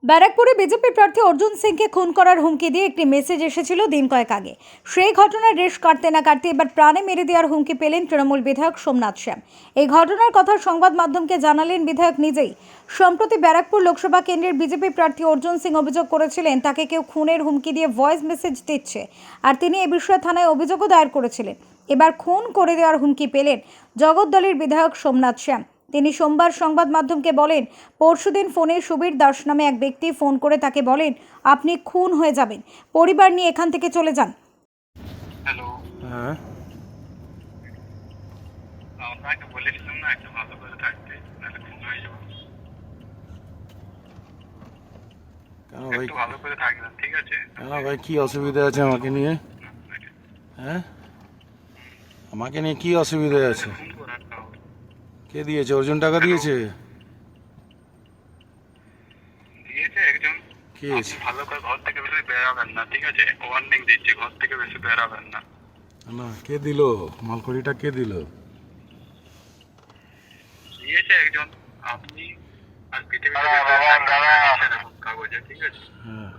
ব্যারাকপুরে বিজেপি প্রার্থী অর্জুন সিংকে খুন করার হুমকি দিয়ে একটি মেসেজ এসেছিল দিন কয়েক আগে। সেই ঘটনার রেশ কাটতে না কাটতে এবার প্রাণে মেরে দেওয়ার হুমকি পেলেন তৃণমূল বিধায়ক সোমনাথ শ্যাম। এই ঘটনার কথা সংবাদ মাধ্যমকে জানালেন বিধায়ক নিজেই। সম্প্রতি ব্যারাকপুর লোকসভা কেন্দ্রের বিজেপি প্রার্থী অর্জুন সিং অভিযোগ করেছিলেন তাকে কেউ খুনের হুমকি দিয়ে ভয়েস মেসেজ দিচ্ছে, আর তিনি এ বিষয়ে থানায় অভিযোগও দায়ের করেছিলেন। এবার খুন করে দেওয়ার হুমকি পেলেন জগদ্দলের বিধায়ক সোমনাথ শ্যাম। তিনি সোমবার সংবাদ মাধ্যমকে বলেন, পরশুদিন ফোনে সুবীর দাস নামে এক ব্যক্তি ফোন করে তাকে বলেন, আপনি খুন হয়ে যাবেন, পরিবার নিয়ে এখান থেকে চলে যান। হ্যালো, হ্যাঁ, আপনাকে বলেছিলাম না একটু ভালো করে থাকতে, নাহলে খুন হয়ে যাবো। কেন ভাই? একটু ভালো করে থাকবেন, ঠিক আছে? কেন ভাই, কি অসুবিধা আছে আমাকে নিয়ে? হ্যাঁ, আমাকে নিয়ে কি অসুবিধা আছে? খুন করার কাউ কে দিয়েছে? অর্জুন টাকা দিয়েছে? দিয়েছে একজন। কে আপনি আছে? ভালো করে ঘর থেকে বেশি বেরাবেন না, ঠিক আছে? ওয়ার্নিং দিচ্ছি, ঘর থেকে বেশি বেরাবেন না। না, কে দিল মালকড়িটা? কে দিল? দিয়েছে একজন। আপনি আর পৃথিবীতে কাগজে, ঠিক আছে? হ্যাঁ,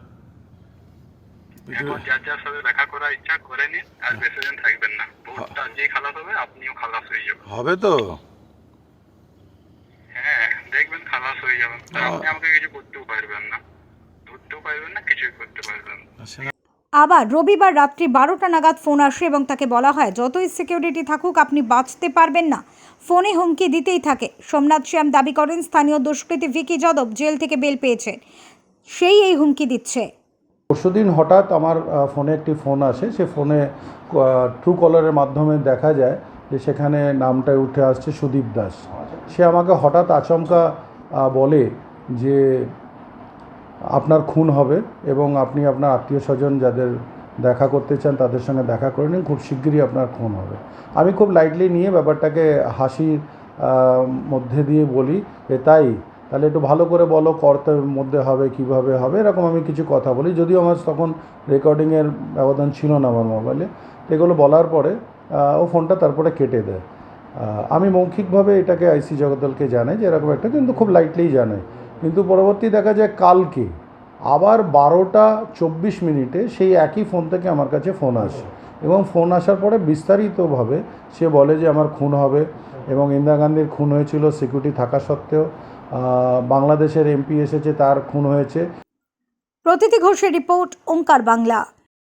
এখন যার যার সাথে দেখা করার ইচ্ছা করে নিন, আর বেশি দিন থাকবেন না। ভোটটা যে খালাস হবে, আপনিও খালাস হয়ে যাবেন। হবে তো? হ্যাঁ, দেখবেন খালাস হয়ে যাবেন। আপনি আমাকে কিছু করতেও পারবেন না, ধরতেও পারবেন না, কিছুই করতে পারবেন না। আসে না। আবার রবিবার রাত্রি 12টা নাগাদ ফোন আসে এবং তাকে বলা হয়, যতই সিকিউরিটি থাকুক আপনি বাঁচতে পারবেন না। ফোনে হুমকি দিতেই থাকে। সোমনাথ শ্যাম দাবি করেন স্থানীয় দুষ্কৃতী ভিকি যাদব জেল থেকে বেল পেয়েছেন, সেই এই হুমকি দিচ্ছে। পরশুদিন হঠাৎ আমার ফোনে একটি ফোন আসে। সে ফোনে ট্রু কলারের মাধ্যমে দেখা যায় যে সেখানে নামটা উঠে আসছে সুদীপ দাস। সে আমাকে হঠাৎ আচমকা বলে যে আপনার খুন হবে এবং আপনি আপনার আত্মীয় স্বজন যাদের দেখা করতে চান তাদের সঙ্গে দেখা করে নিন, খুব শিগগিরই আপনার খুন হবে। আমি খুব লাইটলি নিয়ে ব্যাপারটাকে হাসির মধ্যে দিয়ে বলি যে তাই, তাহলে একটু ভালো করে বলো কর্তের মধ্যে হবে, কিভাবে হবে, এরকম আমি কিছু কথা বলি। যদিও আমার তখন রেকর্ডিংয়ের ব্যবধান ছিল না আমার মোবাইলে। এগুলো বলার পরে ও ফোনটা তারপরে কেটে দেয়। আমি মৌখিকভাবে এটাকে আইসি জগদ্দলকে জানাই যে এরকম একটা, কিন্তু খুব লাইটলিই জানাই। কিন্তু পরবর্তী দেখা যায় কালকে আবার 12টা 24 মিনিটে সেই একই ফোন থেকে আমার কাছে ফোন আসে এবং ফোন আসার পরে বিস্তারিতভাবে সে বলে যে আমার খুন হবে এবং ইন্দিরা গান্ধীর খুন হয়েছিল সিকিউরিটি থাকা সত্ত্বেও, বাংলাদেশের এমপি এসেছে তার খুন হয়েছে। প্রতীতি ঘোষের রিপোর্ট, ওঙ্কার বাংলা।